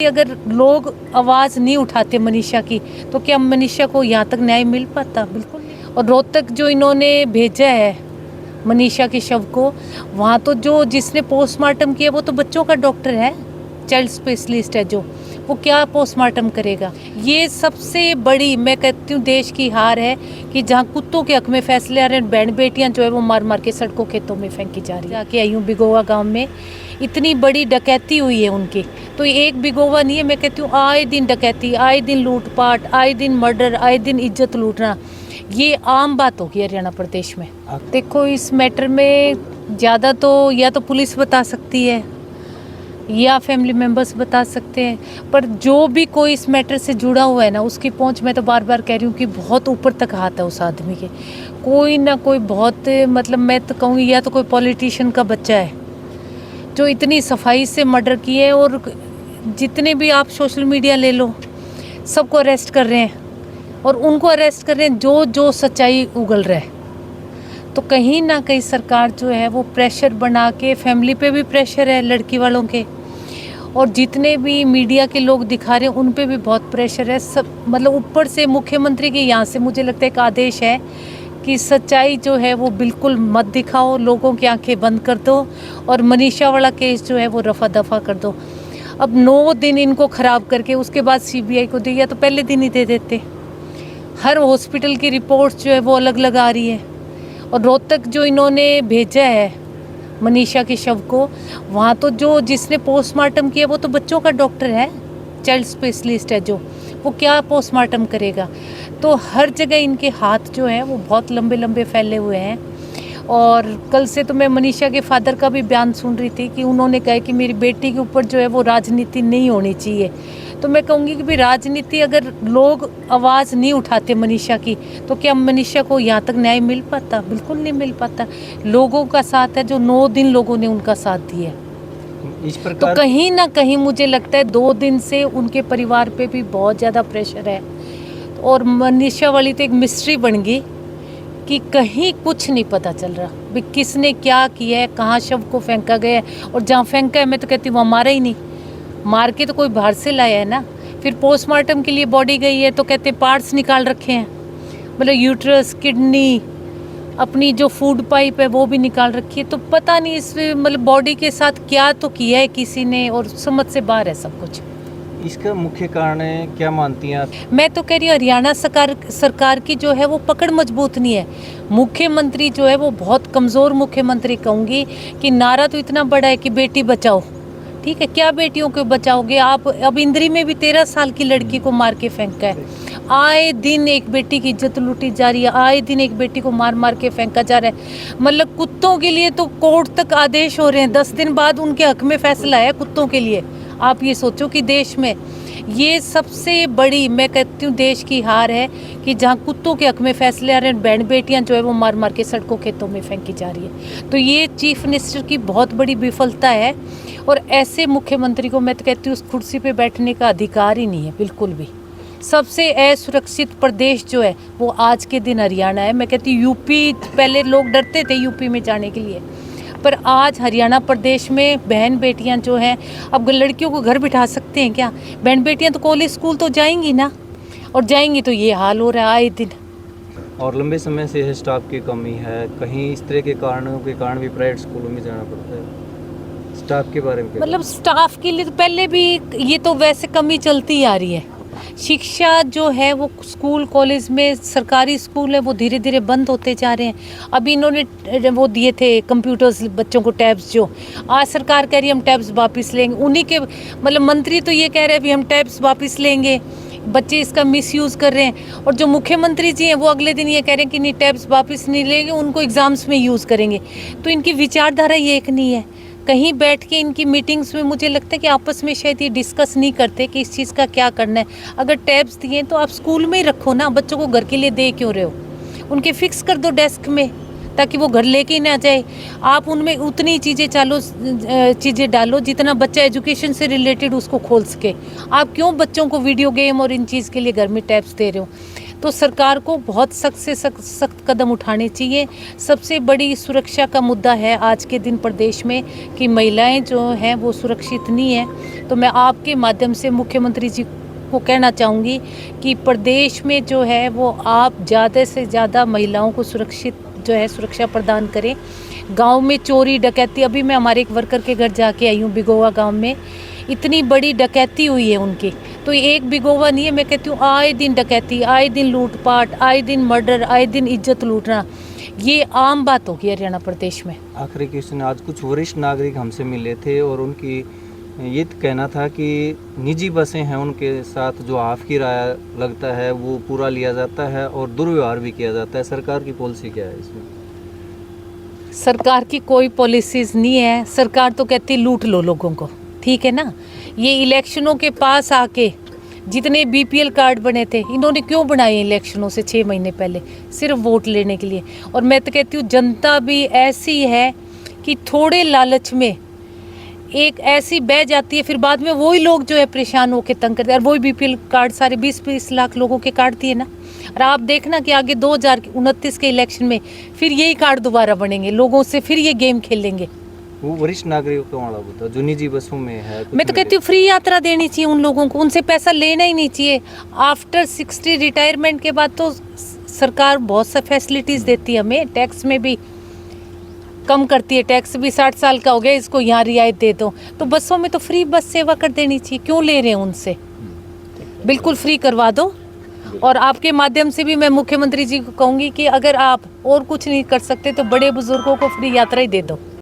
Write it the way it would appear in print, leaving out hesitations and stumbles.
अगर लोग आवाज़ नहीं उठाते मनीषा की, तो क्या मनीषा को यहाँ तक न्याय मिल पाता? बिल्कुल नहीं। और रोहतक जो इन्होंने भेजा है मनीषा के शव को, वहाँ तो जो जिसने पोस्टमार्टम किया वो तो बच्चों का डॉक्टर है, चाइल्ड स्पेशलिस्ट है, जो वो क्या पोस्टमार्टम करेगा? ये सबसे बड़ी, मैं कहती हूँ, देश की हार है कि जहाँ कुत्तों के हक में फैसले आ रहे हैं, बहन बेटियाँ जो है वो मार मार के सड़कों खेतों में फेंकी जा रही है। जाके आई हूँ बिगोवा गाँव में, इतनी बड़ी डकैती हुई है उनकी, तो एक बिगोवा नहीं है, मैं कहती हूँ आए दिन डकैती, आए दिन लूटपाट, आए दिन मर्डर, आए दिन इज्जत लूटना, ये आम बात होगी हरियाणा प्रदेश में। देखो, इस मैटर में ज़्यादा तो या तो पुलिस बता सकती है या फैमिली मेम्बर्स बता सकते हैं, पर जो भी कोई इस मैटर से जुड़ा हुआ है ना, उसकी पहुंच, मैं तो बार बार कह रही हूँ कि बहुत ऊपर तक हाथ है उस आदमी के। कोई ना कोई बहुत, मतलब मैं तो कहूँगी या तो कोई पॉलिटिशियन का बच्चा है जो इतनी सफाई से मर्डर किए, और जितने भी आप सोशल मीडिया ले लो, सबको अरेस्ट कर रहे हैं, और उनको अरेस्ट कर रहे हैं जो जो सच्चाई उगल रहा है। तो कहीं ना कहीं सरकार जो है वो प्रेशर बना के, फैमिली पे भी प्रेशर है लड़की वालों के, और जितने भी मीडिया के लोग दिखा रहे हैं उन पे भी बहुत प्रेशर है। सब, मतलब ऊपर से मुख्यमंत्री के यहाँ से मुझे लगता है एक आदेश है कि सच्चाई जो है वो बिल्कुल मत दिखाओ, लोगों की आंखें बंद कर दो, और मनीषा वाला केस जो है वो रफा दफा कर दो। अब 9 दिन इनको ख़राब करके उसके बाद सीबीआई को दिया, तो पहले दिन ही दे देते। हर हॉस्पिटल की रिपोर्ट्स जो है वो अलग अलग आ रही है, और रोहतक जो इन्होंने भेजा है मनीषा के शव को, वहाँ तो जो जिसने पोस्टमार्टम किया वो तो बच्चों का डॉक्टर है, चाइल्ड स्पेशलिस्ट है, जो वो क्या पोस्टमार्टम करेगा? तो हर जगह इनके हाथ जो हैं वो बहुत लंबे लंबे फैले हुए हैं। और कल से तो मैं मनीषा के फादर का भी बयान सुन रही थी कि उन्होंने कहा कि मेरी बेटी के ऊपर जो है वो राजनीति नहीं होनी चाहिए। तो मैं कहूँगी कि भाई, राजनीति, अगर लोग आवाज़ नहीं उठाते मनीषा की, तो क्या मनीषा को यहाँ तक न्याय मिल पाता? बिल्कुल नहीं मिल पाता। लोगों का साथ है, जो 9 दिन लोगों ने उनका साथ दिया। इस प्रकार तो कहीं ना कहीं मुझे लगता है 2 दिन से उनके परिवार पे भी बहुत ज़्यादा प्रेशर है, और मनीषा वाली तो एक मिस्ट्री बन गई कि कहीं कुछ नहीं पता चल रहा भी किसने क्या किया है, कहाँ शव को फेंका गया है, और जहाँ फेंका है मैं तो कहती हूँ वहाँ मारा ही नहीं, मार के तो कोई बाहर से लाया है ना। फिर पोस्टमार्टम के लिए बॉडी गई है तो कहते पार्ट्स निकाल रखे हैं, मतलब यूट्रस, किडनी, अपनी जो फूड पाइप है वो भी निकाल रखी है। तो पता नहीं इस, मतलब बॉडी के साथ क्या तो किया है किसी ने, और समझ से बाहर है सब कुछ। इसका मुख्य कारण है, क्या मानती हैं आप? मैं तो कह रही हूँ हरियाणा सरकार की जो है वो पकड़ मजबूत नहीं है। मुख्यमंत्री जो है वो बहुत कमज़ोर मुख्यमंत्री कहूँगी, कि नारा तो इतना बड़ा है कि बेटी बचाओ, ठीक है, क्या बेटियों को बचाओगे आप? अब इंद्री में भी 13 साल की लड़की को मार के फेंका है, आए दिन एक बेटी की इज्जत लूटी जा रही है, आए दिन एक बेटी को मार मार के फेंका जा रहा है। मतलब कुत्तों के लिए तो कोर्ट तक आदेश हो रहे हैं, 10 दिन बाद उनके हक में फैसला है कुत्तों के लिए। आप ये सोचो कि देश में ये सबसे बड़ी, मैं कहती हूँ, देश की हार है कि जहाँ कुत्तों के हक में फैसले आ रहे हैं, बहन बेटियाँ जो है वो मार मार के सड़कों खेतों में फेंकी जा रही है। तो ये चीफ मिनिस्टर की बहुत बड़ी विफलता है, और ऐसे मुख्यमंत्री को मैं तो कहती हूँ उस कुर्सी पे बैठने का अधिकार ही नहीं है बिल्कुल भी। सबसे असुरक्षित प्रदेश जो है वो आज के दिन हरियाणा है। मैं कहती हूँ यूपी, पहले लोग डरते थे यूपी में जाने के लिए, पर आज हरियाणा प्रदेश में बहन बेटियां जो हैं, अब लड़कियों को घर बिठा सकते हैं क्या? बहन बेटियां तो कॉलेज स्कूल तो जाएंगी ना, और जाएंगी तो ये हाल हो रहा है आए दिन। और लंबे समय से स्टाफ की कमी है, कहीं इस तरह के कारणों के कारण भी प्राइवेट स्कूलों में जाना पड़ता है। स्टाफ के बारे में क्या? मतलब स्टाफ के लिए तो पहले भी ये तो वैसे कमी चलती आ रही है। शिक्षा जो है वो स्कूल कॉलेज में, सरकारी स्कूल है वो धीरे धीरे बंद होते जा रहे हैं। अभी इन्होंने वो दिए थे कंप्यूटर्स बच्चों को, टैब्स, जो आज सरकार कह रही है हम टैब्स वापस लेंगे। उन्हीं के, मतलब मंत्री तो ये कह रहे हैं भी हम टैब्स वापस लेंगे, बच्चे इसका मिसयूज़ कर रहे हैं, और जो मुख्यमंत्री जी हैं वो अगले दिन ये कह रहे हैं कि नहीं, टैब्स वापस नहीं लेंगे, उनको एग्ज़ाम्स में यूज़ करेंगे। तो इनकी विचारधारा ये एक नहीं है। कहीं बैठ के इनकी मीटिंग्स में मुझे लगता है कि आपस में शायद ये डिस्कस नहीं करते कि इस चीज़ का क्या करना है। अगर टैब्स दिए तो आप स्कूल में ही रखो ना, बच्चों को घर के लिए दे क्यों रहे हो? उनके फिक्स कर दो डेस्क में, ताकि वो घर लेके ना जाए। आप उनमें उतनी चीज़ें डालो जितना बच्चा एजुकेशन से रिलेटेड उसको खोल सके। आप क्यों बच्चों को वीडियो गेम और इन चीज़ के लिए घर में टैब्स दे रहे हो? तो सरकार को बहुत सख्त से सख्त कदम उठाने चाहिए। सबसे बड़ी सुरक्षा का मुद्दा है आज के दिन प्रदेश में कि महिलाएं जो हैं वो सुरक्षित नहीं है। तो मैं आपके माध्यम से मुख्यमंत्री जी को कहना चाहूँगी कि प्रदेश में जो है वो आप ज़्यादा से ज़्यादा महिलाओं को सुरक्षित जो है सुरक्षा प्रदान करें। गांव में चोरी डकैती, अभी मैं हमारे एक वर्कर के घर जाके आई हूँ बिगोवा गांव में, इतनी बड़ी डकैती हुई है उनकी। तो एक बिगोवा नहीं है, मैं कहती हूँ आए दिन डकैती, आए दिन लूटपाट, आए दिन मर्डर, आए दिन इज्जत लूटना, ये आम बात होगी हरियाणा प्रदेश में। आखिरी क्वेश्चन, आज कुछ वरिष्ठ नागरिक हमसे मिले थे और उनकी ये कहना था कि निजी बसें हैं उनके साथ जो हाफ किराया लगता है वो पूरा लिया जाता है और दुर्व्यवहार भी किया जाता है। सरकार की पॉलिसी क्या है इसमें? सरकार की कोई पॉलिसीज नहीं है। सरकार तो कहती लूट लो लोगों को, ठीक है ना। ये इलेक्शनों के पास आके जितने बीपीएल कार्ड बने थे इन्होंने क्यों बनाए इलेक्शनों से 6 महीने पहले? सिर्फ वोट लेने के लिए। और मैं तो कहती हूँ जनता भी ऐसी है कि थोड़े लालच में एक ऐसी बह जाती है, फिर बाद में वही लोग जो है परेशान होकर तंग करते हैं। और वही बीपीएल कार्ड सारे 20-20 लाख लोगों के काट दिए ना। और आप देखना कि आगे 2029 के इलेक्शन में फिर यही कार्ड दोबारा बनेंगे, लोगों से फिर ये गेम खेलेंगे। वो वरिष्ठ नागरिकों का वाला होता है जो निजी बसों में है। मैं तो कहती हूँ फ्री यात्रा देनी चाहिए उन लोगों को, उनसे पैसा लेना ही नहीं चाहिए। आफ्टर 60 रिटायरमेंट के बाद तो सरकार बहुत सा फैसिलिटीज़ देती है हमें, टैक्स में भी कम करती है। टैक्स भी 60 साल का हो गया, इसको यहाँ रियायत दे दो। तो बसों में तो फ्री बस सेवा कर देनी चाहिए, क्यों ले रहे हैं उनसे? बिल्कुल फ्री करवा दो। और आपके माध्यम से भी मैं मुख्यमंत्री जी को कहूँगी कि अगर आप और कुछ नहीं कर सकते तो बड़े बुजुर्गों को फ्री यात्रा ही दे दो।